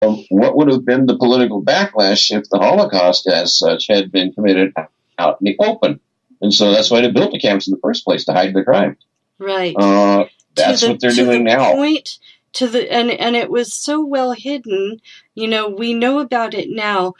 what would have been the political backlash if the Holocaust as such had been committed out in the open? And so that's why they built the camps in the first place, to hide the crime. Right. That's what they're doing now. Point, and it was so well hidden. We know about it now,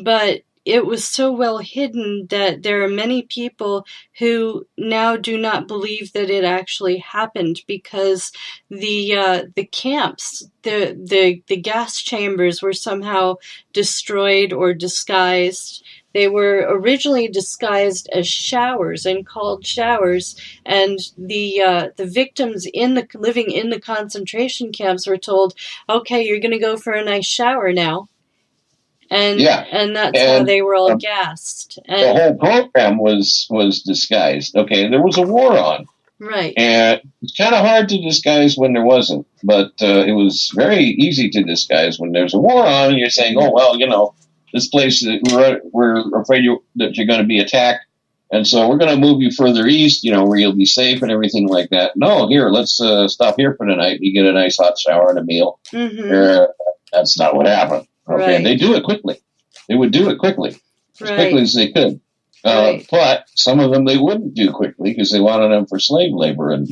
but it was so well hidden that there are many people who now do not believe that it actually happened, because the camps, the gas chambers were somehow destroyed or disguised. They were originally disguised as showers and called showers, and the victims living in the concentration camps were told, "Okay, you're going to go for a nice shower now." And that's how they were all gassed. And the whole program was disguised. Okay, there was a war on. Right. And it's kind of hard to disguise when there wasn't, but it was very easy to disguise when there's a war on, and you're saying, oh, well, this place, we're afraid that you're going to be attacked, and so we're going to move you further east, where you'll be safe and everything like that. No, here, let's stop here for the night. You get a nice hot shower and a meal. Mm-hmm. That's not what happened. Okay, right. And they do it quickly. They would do it quickly, as quickly as they could. Right. But some of them they wouldn't do quickly because they wanted them for slave labor and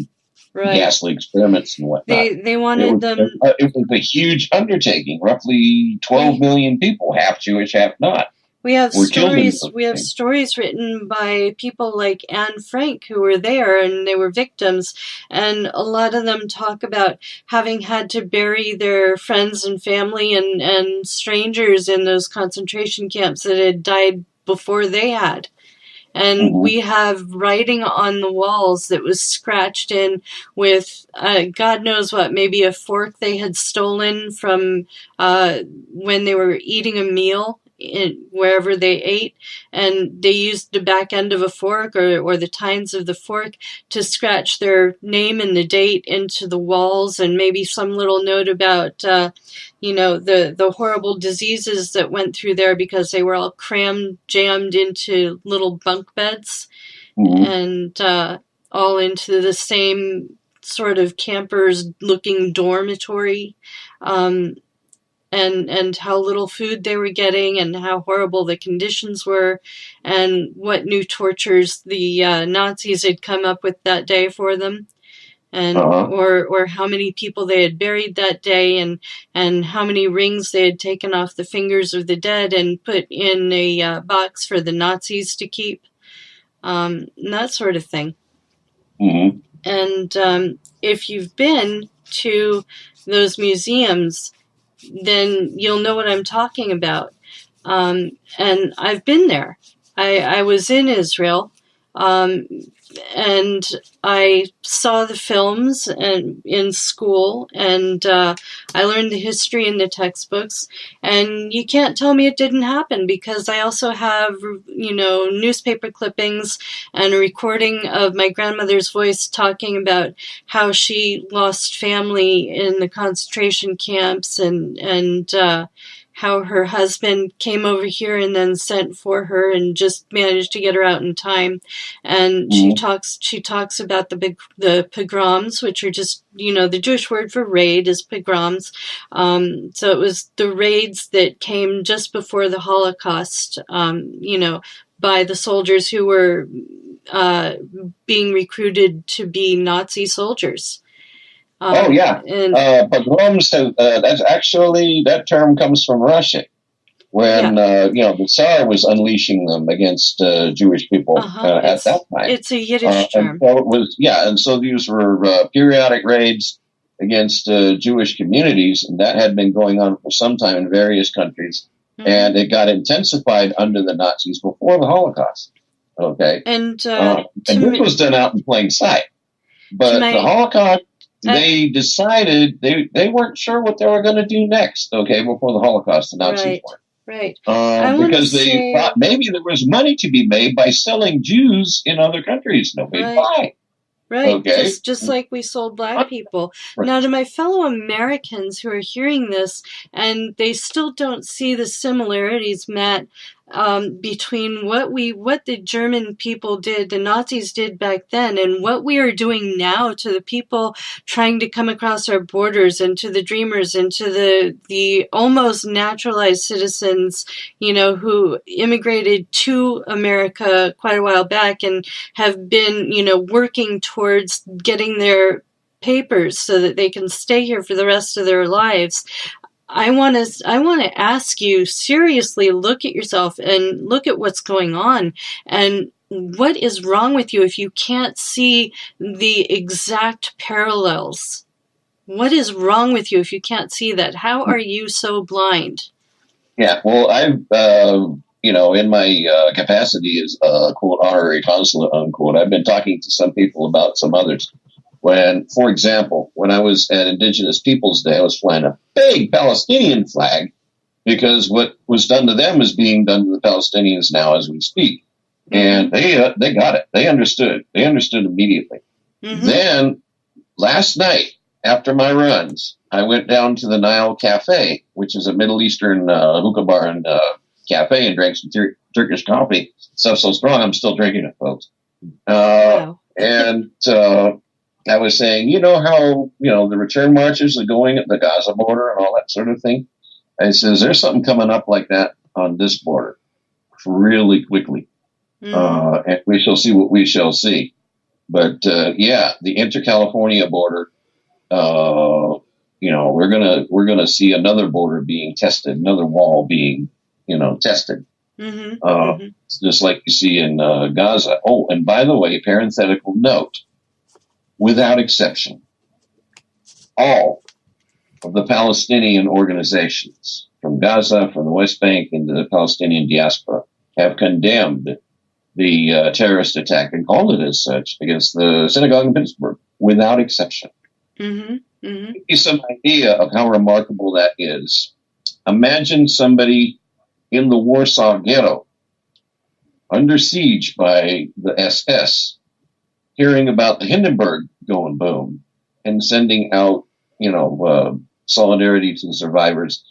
ghastly experiments and whatnot. They wanted them. It was a huge undertaking. Roughly 12 million people, half Jewish, half not. We have stories written by people like Anne Frank who were there, and they were victims, and a lot of them talk about having had to bury their friends and family and strangers in those concentration camps that had died before they had. And we have writing on the walls that was scratched in with, God knows what, maybe a fork they had stolen from when they were eating a meal wherever they ate, and they used the back end of a fork or the tines of the fork to scratch their name and the date into the walls, and maybe some little note about the horrible diseases that went through there because they were all jammed into little bunk beds and all into the same sort of campers looking dormitory. And how little food they were getting, and how horrible the conditions were, and what new tortures the Nazis had come up with that day for them, and or how many people they had buried that day, and how many rings they had taken off the fingers of the dead and put in a box for the Nazis to keep, and that sort of thing. Mm-hmm. And if you've been to those museums, then you'll know what I'm talking about. And I've been there. I was in Israel, and I saw the films in school, and I learned the history in the textbooks. And you can't tell me it didn't happen, because I also have, newspaper clippings and a recording of my grandmother's voice talking about how she lost family in the concentration camps, and how her husband came over here and then sent for her and just managed to get her out in time. And she talks about the pogroms, which are just, the Jewish word for raid is pogroms. So it was the raids that came just before the Holocaust, by the soldiers who were being recruited to be Nazi soldiers. Pogroms that term comes from Russia, when the Tsar was unleashing them against Jewish people at that time. It's a Yiddish term. So it was, and so these were periodic raids against Jewish communities, and that had been going on for some time in various countries, and it got intensified under the Nazis before the Holocaust. Okay, and this was done out in plain sight, but the Holocaust. They decided they weren't sure what they were going to do next, before the Holocaust, the Nazis weren't. Right. Because they thought maybe there was money to be made by selling Jews in other countries. Nobody'd buy. Right, Okay. just like we sold black people. Right. Now, to my fellow Americans who are hearing this, and they still don't see the similarities, Matt, between what the German people did, the Nazis did back then, and what we are doing now to the people trying to come across our borders, and to the dreamers, and to the almost naturalized citizens, who immigrated to America quite a while back and have been, working towards getting their papers so that they can stay here for the rest of their lives. I want to ask you, seriously, look at yourself and look at what's going on, and what is wrong with you if you can't see the exact parallels? What is wrong with you if you can't see that? How are you so blind? Yeah, well, I've, in my capacity as a, quote, honorary consulate, unquote, I've been talking to some people about some others. When, for example, when I was at Indigenous Peoples Day, I was flying a big Palestinian flag because what was done to them is being done to the Palestinians now as we speak. And they got it. They understood. They understood immediately. Mm-hmm. Then last night, after my runs, I went down to the Nile Cafe, which is a Middle Eastern hookah bar and cafe, and drank some Turkish coffee. Stuff's so strong, I'm still drinking it, folks. Wow. And I was saying, how, the return marches are going at the Gaza border and all that sort of thing. I says, there's something coming up like that on this border really quickly. Mm-hmm. And we shall see what we shall see. But, the inter-California border, we're going to see another border being tested, another wall being, tested. Mm-hmm. Just like you see in Gaza. Oh, and by the way, parenthetical note, without exception, all of the Palestinian organizations from Gaza, from the West Bank, and the Palestinian diaspora have condemned the terrorist attack and called it as such against the synagogue in Pittsburgh, without exception. Mm-hmm. Mm-hmm. Give you some idea of how remarkable that is. Imagine somebody in the Warsaw Ghetto, under siege by the SS, hearing about the Hindenburg going boom and sending out, solidarity to the survivors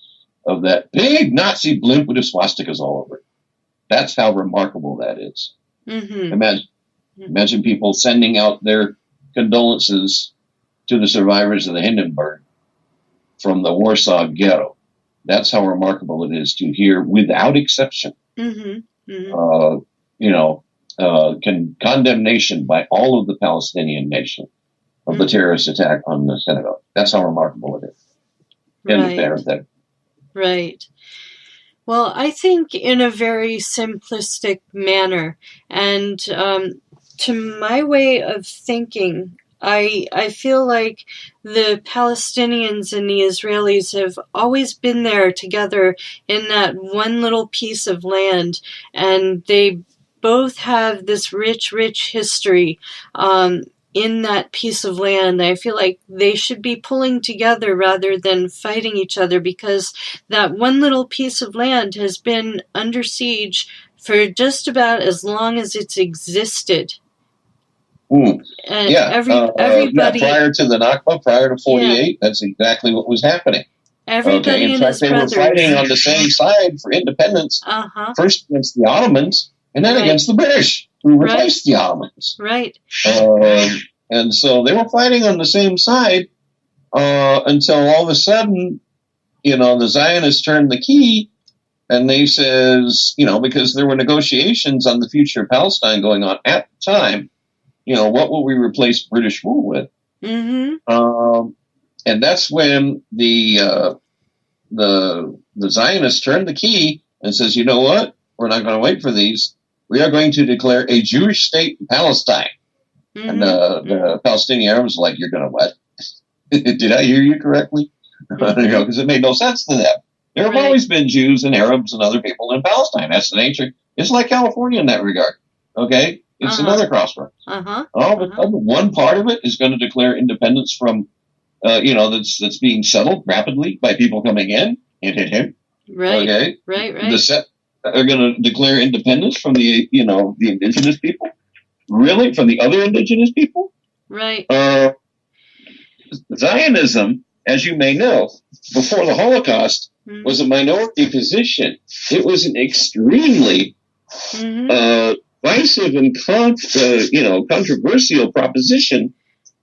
of that big Nazi blimp with swastikas all over it. That's how remarkable that is. Mm-hmm. Imagine people sending out their condolences to the survivors of the Hindenburg from the Warsaw Ghetto. That's how remarkable it is to hear, without exception, mm-hmm. Mm-hmm. Condemnation by all of the Palestinian nation of the terrorist attack on the synagogue. That's how remarkable it is. Right. Right. Well, I think in a very simplistic manner, and to my way of thinking, I feel like the Palestinians and the Israelis have always been there together in that one little piece of land, and they both have this rich, rich history in that piece of land. I feel like they should be pulling together rather than fighting each other, because that one little piece of land has been under siege for just about as long as it's existed. And everybody, prior to the Nakba, prior to 48, that's exactly what was happening. Everybody in fact, they were fighting on the same side for independence, first against the Ottomans, and then against the British, who replaced the Ottomans. Right. And so they were fighting on the same side until all of a sudden, the Zionists turned the key, and they says, because there were negotiations on the future of Palestine going on at the time, what will we replace British rule with? Mm-hmm. And that's when the Zionists turned the key and says, you know what? We're not going to wait for these. We are going to declare a Jewish state in Palestine. Mm-hmm. And the Palestinian Arabs were like, you're going to what? Did I hear you correctly? Because it made no sense to them. There have always been Jews and Arabs and other people in Palestine. That's the nature. It's like California in that regard. Okay? It's another crossroads. All of a sudden, one part of it is going to declare independence from, that's being settled rapidly by people coming in. Right. Okay. Right. The set are going to declare independence from the indigenous people. Really? From the other indigenous people? Right. Zionism, as you may know, before the Holocaust, was a minority position. It was an extremely divisive and controversial proposition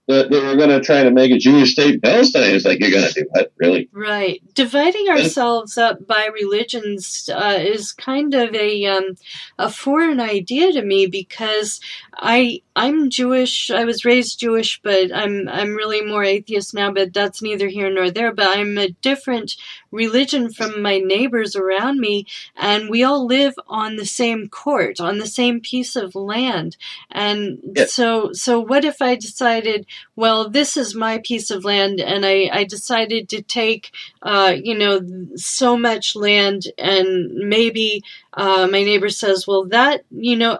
that they were going to try to make a Jewish state in Palestine. It's like, you're going to do that, really? Right. Dividing ourselves up by religions is kind of a foreign idea to me, because I'm Jewish. I was raised Jewish, but I'm really more atheist now. But that's neither here nor there. But I'm a different religion from my neighbors around me, and we all live on the same court, on the same piece of land. And so what if I decided, well, this is my piece of land, and I decided to take, so much land, and maybe my neighbor says, well, that,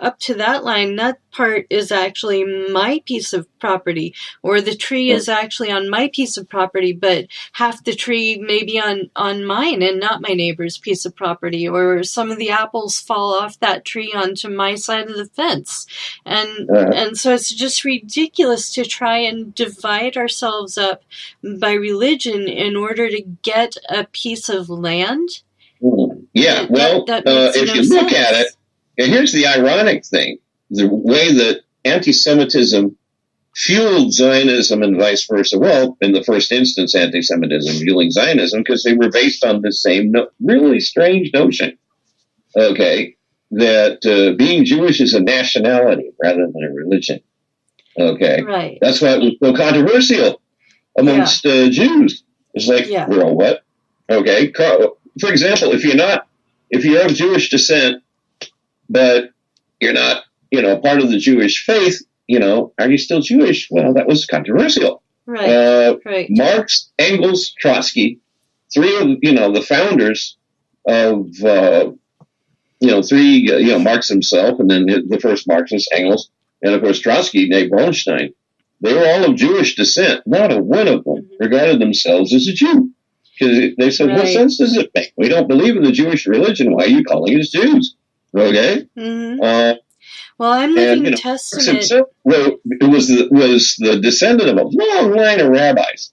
up to that line, that part is actually my piece of property, or the tree is actually on my piece of property, but half the tree may be on mine and not my neighbor's piece of property, or some of the apples fall off that tree onto my side of the fence. And so it's just ridiculous to try and divide ourselves up by religion in order to get a piece of land. Yeah, if you look at it, and here's the ironic thing, the way that anti-Semitism fueled Zionism and vice versa. Well, in the first instance, anti-Semitism fueling Zionism, because they were based on the same really strange notion, that being Jewish is a nationality rather than a religion. Right. That's why it was so controversial amongst Jews. It's like, we're all what? For example, if you're of Jewish descent, but you're not, part of the Jewish faith, are you still Jewish? Well, that was controversial. Right. Marx, Engels, Trotsky, three of, the founders of, Marx himself, and then the first Marxist, Engels, and of course Trotsky, Nate Bronstein. They were all of Jewish descent. Not a one of them regarded themselves as a Jew. Because they said, what sense does it make? We don't believe in the Jewish religion. Why are you calling us Jews? Okay? Well, I'm living testament. Was the descendant of a long line of rabbis.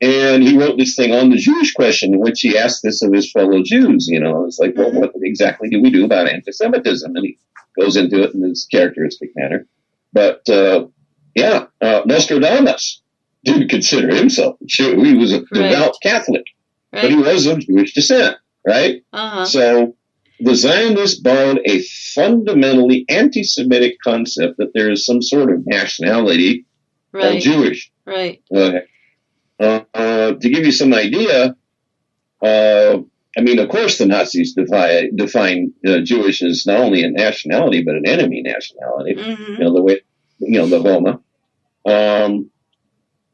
And he wrote this thing on the Jewish question, in which he asked this of his fellow Jews. It's like, well, what exactly do we do about anti-Semitism? And he goes into it in his characteristic manner. But, Nostradamus didn't consider himself a Jew. He was a devout Catholic, but he was of Jewish descent, right? So the Zionists borrowed a fundamentally anti-Semitic concept that there is some sort of nationality of Jewish. Right. To give you some idea, of course, the Nazis define Jewish as not only a nationality, but an enemy nationality. The way, the Roma.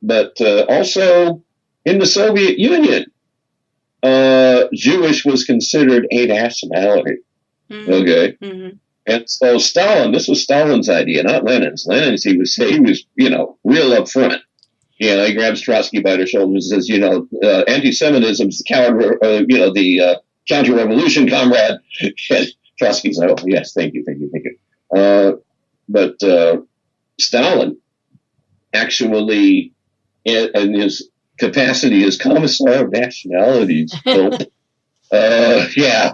But also in the Soviet Union, Jewish was considered a nationality. And so Stalin, this was Stalin's idea, not Lenin's. Lenin's, he was real up front. He grabs Trotsky by the shoulders and says, anti-Semitism is the the counter-revolution, comrade. And Trotsky's like, oh, yes, thank you. But Stalin actually, in his capacity as commissar of nationalities, he says, okay,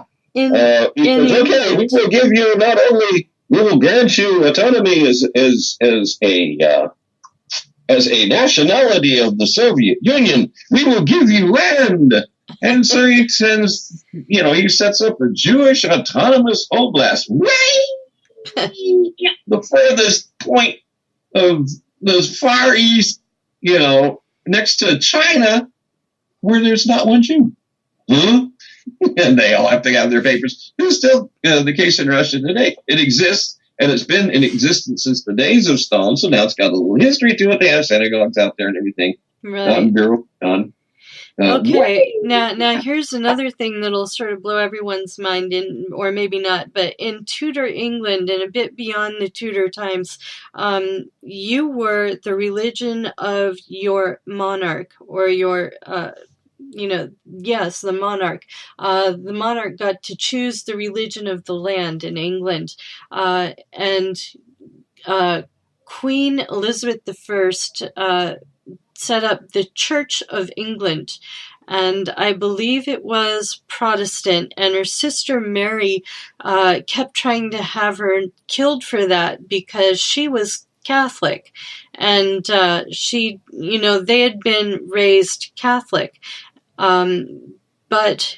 we will give you not only, we will grant you autonomy as a nationality of the Soviet Union, we will give you land. And so he sends, he sets up a Jewish autonomous oblast way the furthest point of the Far East, next to China, where there's not one Jew. And they all have to have their papers. It's still the case in Russia today. It exists. And it's been in existence since the days of Stalin, so now it's got a little history to it. They have synagogues out there and everything. Right. Now here's another thing that'll sort of blow everyone's mind, or maybe not, but in Tudor England and a bit beyond the Tudor times, you were the religion of your monarch, or your the monarch. The monarch got to choose the religion of the land in England. And Queen Elizabeth I set up the Church of England. and I believe it was Protestant, and her sister Mary kept trying to have her killed for that because she was Catholic, and they had been raised Catholic. But